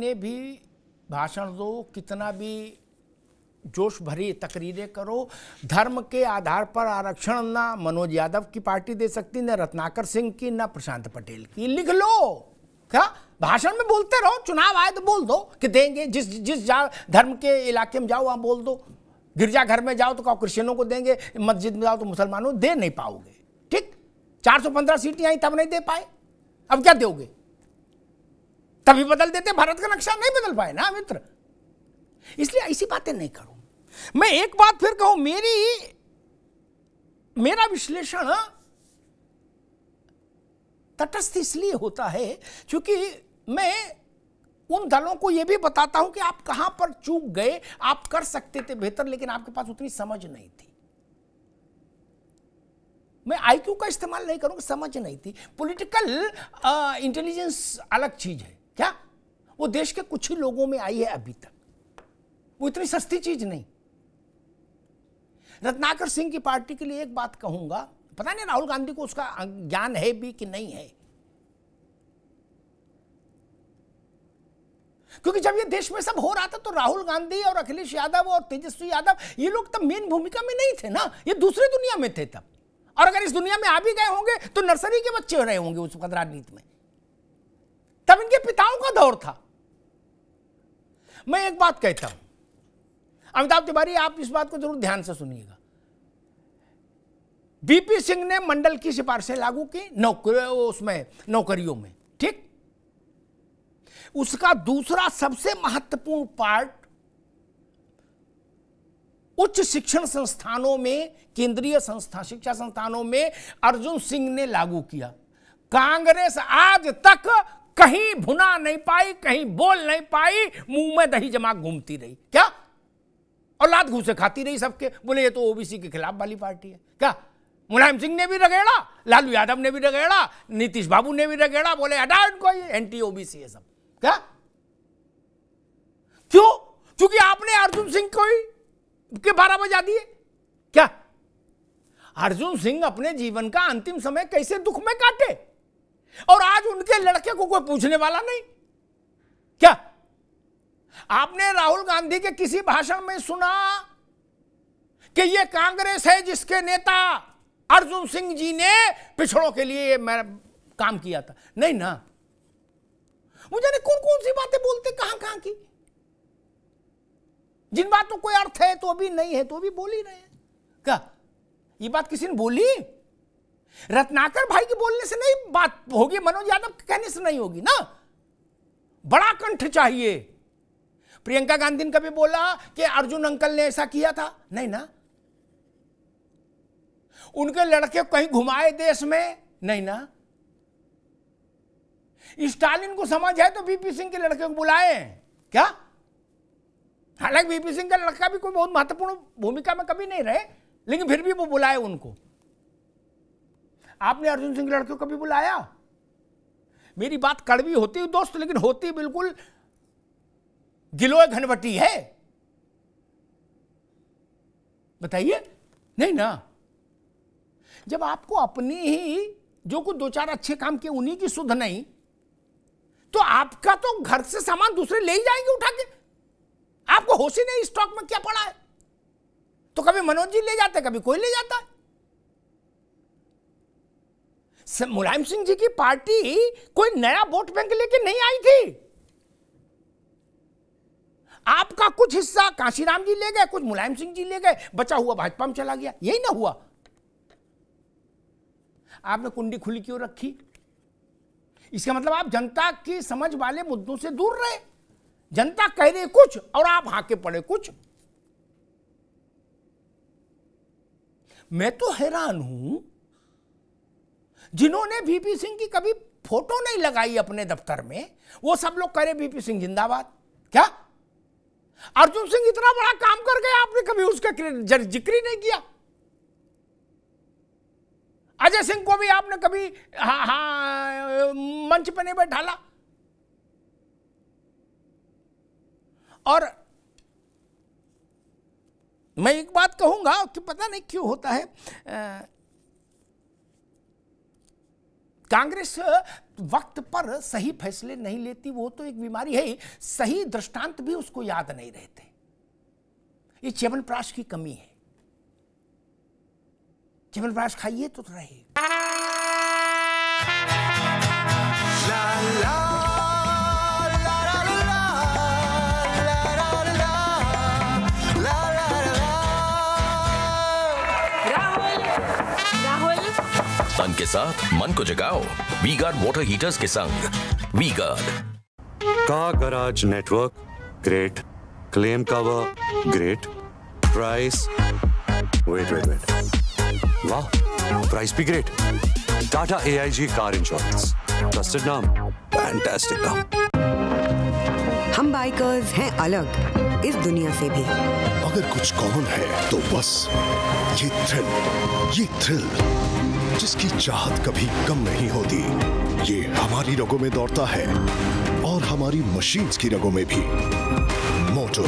कितने भी भाषण दो, कितना भी जोश भरी तकरीरें करो, धर्म के आधार पर आरक्षण ना मनोज यादव की पार्टी दे सकती, न रत्नाकर सिंह की, न प्रशांत पटेल की। लिख लो, क्या भाषण में बोलते रहो, चुनाव आए तो बोल दो कि देंगे। जिस धर्म के इलाके में जाओ वहां बोल दो। गिरजाघर में जाओ तो कहो क्रिश्चियनों को देंगे, मस्जिद में जाओ तो मुसलमानों, दे नहीं पाओगे। ठीक, 415 सीटें आई तब नहीं दे पाए, अब क्या दोगे? तभी बदल देते, भारत का नक्शा नहीं बदल पाए ना मित्र। इसलिए ऐसी बातें नहीं करो। मैं एक बात फिर कहूं, मेरा विश्लेषण तटस्थ इसलिए होता है क्योंकि मैं उन दलों को यह भी बताता हूं कि आप कहां पर चूक गए, आप कर सकते थे बेहतर, लेकिन आपके पास उतनी समझ नहीं थी। मैं आईक्यू का इस्तेमाल नहीं करूंगा, समझ नहीं थी। पॉलिटिकल इंटेलिजेंस अलग चीज है, क्या वो देश के कुछ ही लोगों में आई है अभी तक, वो इतनी सस्ती चीज नहीं। रत्नाकर सिंह की पार्टी के लिए एक बात कहूंगा, पता नहीं राहुल गांधी को उसका ज्ञान है भी कि नहीं है, क्योंकि जब ये देश में सब हो रहा था तो राहुल गांधी और अखिलेश यादव और तेजस्वी यादव ये लोग तब मेन भूमिका में नहीं थे ना, ये दूसरी दुनिया में थे तब। और अगर इस दुनिया में आ भी गए होंगे तो नर्सरी के बच्चे रहे होंगे उस वक्त राजनीति में, तब इनके पिताओं का दौर था। मैं एक बात कहता हूं, अमिताभ तिवारी आप इस बात को जरूर ध्यान से सुनिएगा। बीपी सिंह ने मंडल की सिफारिशें लागू की नौकरियों में, ठीक। उसका दूसरा सबसे महत्वपूर्ण पार्ट उच्च शिक्षण संस्थानों में, केंद्रीय शिक्षा संस्थानों में अर्जुन सिंह ने लागू किया। कांग्रेस आज तक कहीं भुना नहीं पाई, कहीं बोल नहीं पाई, मुंह में दही जमा घूमती रही, क्या, और लात घूसे खाती रही सबके। बोले ये तो ओबीसी के खिलाफ वाली पार्टी है, क्या। मुलायम सिंह ने भी रगेड़ा, लालू यादव ने भी रगेड़ा, नीतीश बाबू ने भी रगेड़ा, बोले हटाओ इनको, ये एंटी ओबीसी है सब, क्या। क्यों? क्योंकि आपने अर्जुन सिंह को के 12 बजा दिए, क्या। अर्जुन सिंह अपने जीवन का अंतिम समय कैसे दुख में काटे, और आज उनके लड़के को कोई पूछने वाला नहीं, क्या। आपने राहुल गांधी के किसी भाषण में सुना कि ये कांग्रेस है जिसके नेता अर्जुन सिंह जी ने पिछड़ों के लिए काम किया था? नहीं ना। मुझे नहीं कौन कौन सी बातें बोलते, कहां कहां की, जिन बातों कोई अर्थ है तो भी नहीं है तो भी बोल ही रहे हैं, क्या। ये बात किसी ने बोली? रत्नाकर भाई के बोलने से नहीं बात होगी, मनोज यादव के कहने से नहीं होगी ना, बड़ा कंठ चाहिए। प्रियंका गांधी ने कभी बोला कि अर्जुन अंकल ने ऐसा किया था? नहीं ना। उनके लड़के कहीं घुमाए देश में? नहीं ना। स्टालिन को समझ है तो वीपी सिंह के लड़के को बुलाए, क्या। हालांकि वीपी सिंह का लड़का भी कोई बहुत महत्वपूर्ण भूमिका में कभी नहीं रहे, लेकिन फिर भी वो बुलाए उनको। आपने अर्जुन सिंह के लड़के को कभी बुलाया? मेरी बात कड़वी होती है दोस्त, लेकिन होती बिल्कुल गिलोय घनवटी है। बताइए, नहीं ना। जब आपको अपनी ही जो कुछ 2-4 अच्छे काम किए उन्हीं की सुध नहीं, तो आपका तो घर से सामान दूसरे ले ही जाएंगे उठा के। आपको होश ही नहीं स्टॉक में क्या पड़ा है। तो कभी मनोज जी ले जाते, कभी कोई ले जाता है। मुलायम सिंह जी की पार्टी कोई नया वोट बैंक लेके नहीं आई थी। आपका कुछ हिस्सा कांशीराम जी ले गए, कुछ मुलायम सिंह जी ले गए, बचा हुआ भाजपा में चला गया। यही ना हुआ। आपने कुंडी खुली क्यों रखी? इसका मतलब आप जनता की समझ वाले मुद्दों से दूर रहे। जनता कह रही कुछ और आप हाके पड़े कुछ। मैं तो हैरान हूं, जिन्होंने वीपी सिंह की कभी फोटो नहीं लगाई अपने दफ्तर में, वो सब लोग कह रहे वीपी सिंह जिंदाबाद, क्या। अर्जुन सिंह इतना बड़ा काम कर गए, आपने कभी उसका जिक्र ही नहीं किया। अजय सिंह को भी आपने कभी मंच पर नहीं बैठाला। और मैं एक बात कहूंगा कि पता नहीं क्यों होता है, कांग्रेस वक्त पर सही फैसले नहीं लेती, वो तो एक बीमारी है ही, सही दृष्टांत भी उसको याद नहीं रहते। ये च्यवनप्राश की कमी है। च्यवनप्राश खाइए तो रहेगा। तन के साथ मन को जगाओ वी गार्ड वाटर हीटर्स के संग। V Guard car garage network great, claim cover great, price wait वाह, प्राइस भी great. Tata AIG car insurance, trusted नाम, फैंटास्टिक नाम। हम बाइकर्स हैं अलग इस दुनिया से भी। अगर कुछ कॉमन है तो बस ये थ्रिल जिसकी चाहत कभी कम नहीं होती। ये हमारी रगों में दौड़ता है और हमारी मशीन्स की रगों में भी। Motto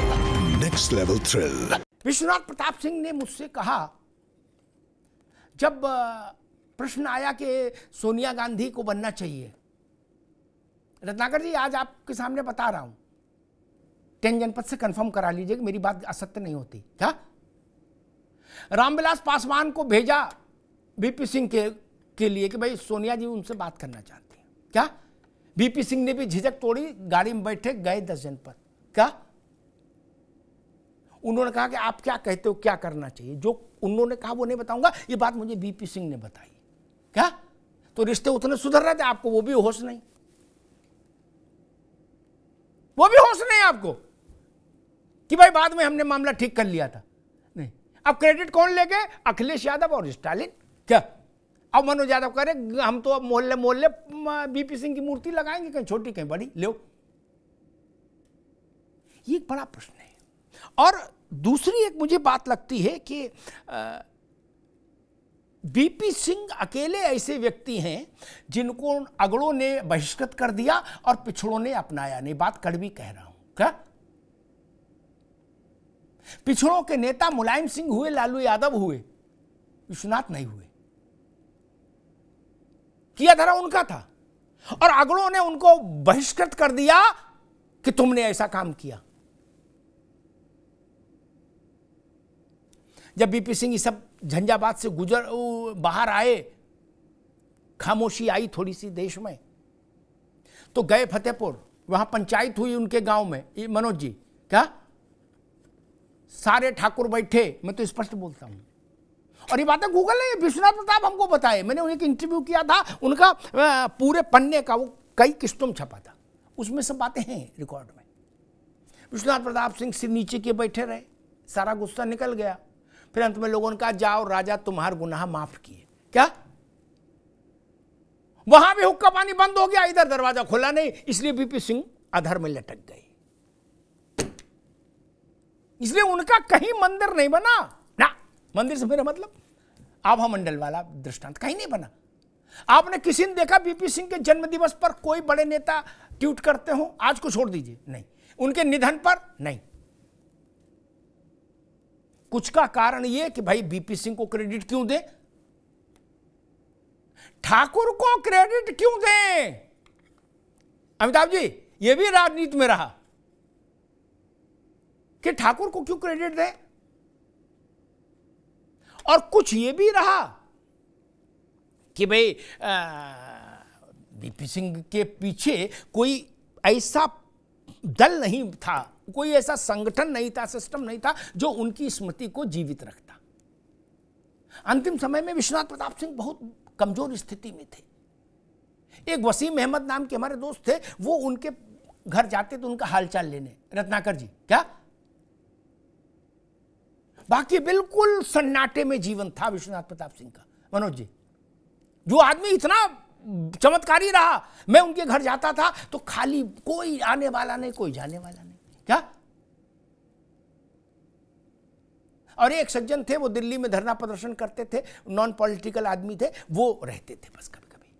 next level thrill. Vishwanath Pratap Singh ने मुझसे कहा, जब प्रश्न आया कि सोनिया गांधी को बनना चाहिए, रत्नाकर जी आज आपके सामने बता रहा हूं, 10 जनपद से कंफर्म करा लीजिए कि मेरी बात असत्य नहीं होती। क्या रामविलास पासवान को भेजा बीपी सिंह के लिए कि भाई सोनिया जी उनसे बात करना चाहती हैं? क्या बीपी सिंह ने भी झिझक तोड़ी, गाड़ी में बैठे गए 10 जनपद। क्या उन्होंने कहा कि आप क्या कहते हो, क्या करना चाहिए? जो उन्होंने कहा वो नहीं बताऊंगा, ये बात मुझे बीपी सिंह ने बताई। क्या तो रिश्ते उतने सुधर रहे थे, आपको वो भी होश नहीं, वो भी होश नहीं आपको कि भाई बाद में हमने मामला ठीक कर लिया था। नहीं, अब क्रेडिट कौन ले गए? अखिलेश यादव और स्टालिन। क्या अब मनोज यादव करे हम तो अब मोहल्ले मोहल्ले बीपी सिंह की मूर्ति लगाएंगे, कहीं छोटी कहीं बड़ी, लो। ये एक बड़ा प्रश्न है। और दूसरी एक मुझे बात लगती है कि बीपी सिंह अकेले ऐसे व्यक्ति हैं जिनको अगड़ों ने बहिष्कृत कर दिया और पिछड़ों ने अपनाया नहीं। बात कड़वी कह रहा हूं। क्या पिछड़ों के नेता मुलायम सिंह हुए, लालू यादव हुए, विश्वनाथ नहीं हुए। किया धरा उनका था और अगड़ों ने उनको बहिष्कृत कर दिया कि तुमने ऐसा काम किया। जब बीपी सिंह सब झंझावात से बाहर आए, खामोशी आई थोड़ी सी देश में, तो गए फतेहपुर, वहां पंचायत हुई उनके गांव में। मनोज जी, क्या सारे ठाकुर बैठे, मैं तो स्पष्ट बोलता हूं, और ये बातें गूगल है, विश्वनाथ प्रताप हमको बताए। मैंने उन्हें एक इंटरव्यू किया था, उनका पूरे पन्ने का वो कई किस्तों में छपा था, उसमें सब बातें हैं रिकॉर्ड में। विश्वनाथ प्रताप सिंह सिर नीचे किए बैठे रहे, सारा गुस्सा निकल गया। फिर अंत में लोगों ने कहा जाओ राजा तुम्हारे गुनाह माफ किए। क्या वहां भी हुक्का पानी बंद हो गया, इधर दरवाजा खुला नहीं, इसलिए बीपी सिंह अधर में लटक गए। इसलिए उनका कहीं मंदिर नहीं बना ना। मंदिर से मेरा मतलब आभा मंडल वाला दृष्टांत कहीं नहीं बना। आपने किसी ने देखा बीपी सिंह के जन्म दिवस पर कोई बड़े नेता ट्वीट करते हो? आज को छोड़ दीजिए, नहीं। उनके निधन पर नहीं। कुछ का कारण यह कि भाई बीपी सिंह को क्रेडिट क्यों दें, ठाकुर को क्रेडिट क्यों दें? अमिताभ जी, यह भी राजनीति में रहा कि ठाकुर को क्यों क्रेडिट दें। और कुछ ये भी रहा कि भाई बीपी सिंह के पीछे कोई ऐसा दल नहीं था, कोई ऐसा संगठन नहीं था, सिस्टम नहीं था जो उनकी स्मृति को जीवित रखता। अंतिम समय में विश्वनाथ प्रताप सिंह बहुत कमजोर स्थिति में थे। एक वसीम अहमद नाम के हमारे दोस्त थे, वो उनके घर जाते तो उनका हालचाल लेने, रत्नाकर जी, क्या बाकी बिल्कुल सन्नाटे में जीवन था विश्वनाथ प्रताप सिंह का। मनोज जी, जो आदमी इतना चमत्कारी रहा, मैं उनके घर जाता था तो खाली, कोई आने वाला नहीं, कोई जाने वाला नहीं। क्या और एक सज्जन थे, वो दिल्ली में धरना प्रदर्शन करते थे, नॉन पॉलिटिकल आदमी थे, वो रहते थे बस कभी कभी।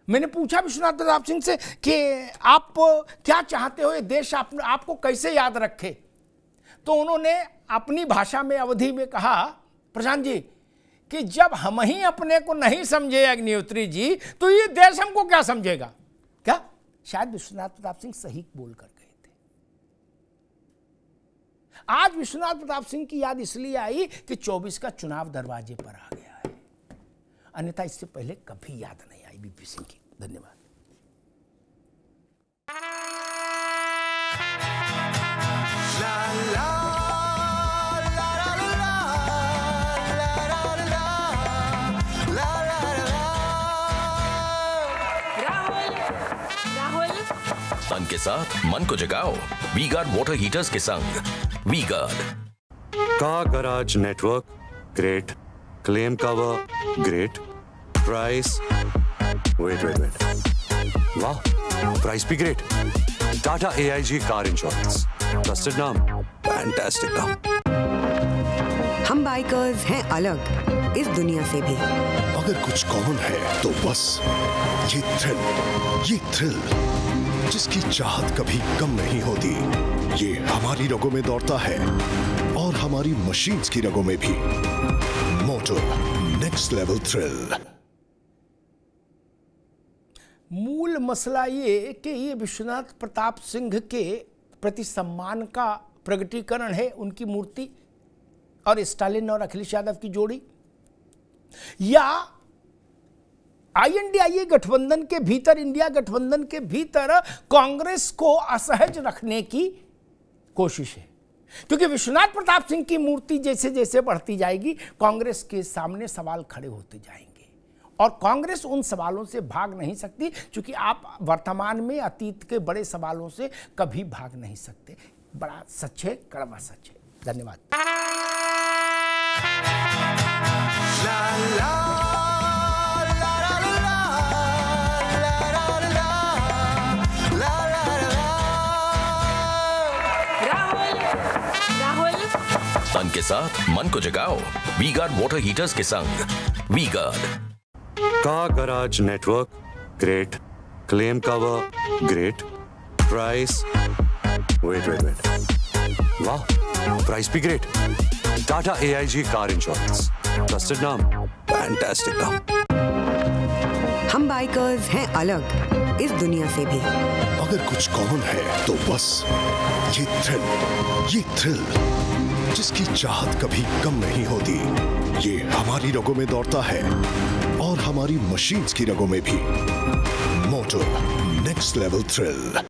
मैंने पूछा विश्वनाथ प्रताप सिंह से कि आप क्या चाहते हो, ये देश आपको कैसे याद रखे? तो उन्होंने अपनी भाषा में, अवधि में कहा, प्रशांत जी, कि जब हम ही अपने को नहीं समझे अग्निहोत्री जी, तो ये देश हमको क्या समझेगा? क्या शायद विश्वनाथ प्रताप सिंह सही बोल कर गए थे। आज विश्वनाथ प्रताप सिंह की याद इसलिए आई कि 24 का चुनाव दरवाजे पर आ गया है, अन्यथा इससे पहले कभी याद नहीं आई बीपी सिंह की। धन्यवाद। तन के साथ मन को जगाओ वी गार्ड वाटर हीटर्स के संग। वी गार्ड का garage network great, claim cover great, price wait वाह, प्राइस भी great. Tata AIG car insurance, trusted नाम, फैंटास्टिक नाम। हम बाइकर्स हैं अलग इस दुनिया से भी। अगर कुछ कॉमन है तो बस ये थ्रिल जिसकी चाहत कभी कम नहीं होती, ये हमारी रगों में दौड़ता है और हमारी मशीन्स की रगों में भी। Motto next level thrill. मूल मसला ये कि ये विश्वनाथ प्रताप सिंह के प्रति सम्मान का प्रगटीकरण है, उनकी मूर्ति और स्टालिन और अखिलेश यादव की जोड़ी, या INDIA गठबंधन के भीतर, इंडिया गठबंधन के भीतर कांग्रेस को असहज रखने की कोशिश है। क्योंकि विश्वनाथ प्रताप सिंह की मूर्ति जैसे जैसे बढ़ती जाएगी, कांग्रेस के सामने सवाल खड़े होते जाएंगे और कांग्रेस उन सवालों से भाग नहीं सकती, क्योंकि आप वर्तमान में अतीत के बड़े सवालों से कभी भाग नहीं सकते। बड़ा सच है, कड़वा सच है। धन्यवाद। तन के साथ मन को जगाओ वी गार्ड वाटर हीटर्स के संग। वी गार्ड का garage network great, claim cover great, price wait वाह, प्राइस भी great. Tata AIG car insurance, trusted नाम, फैंटास्टिक नाम। हम बाइकर्स हैं अलग इस दुनिया से भी। अगर कुछ कॉमन है तो बस ये थ्रिल जिसकी चाहत कभी कम नहीं होती, ये हमारी रगों में दौड़ता है और हमारी मशीन्स की रगों में भी। Motto next level thrill.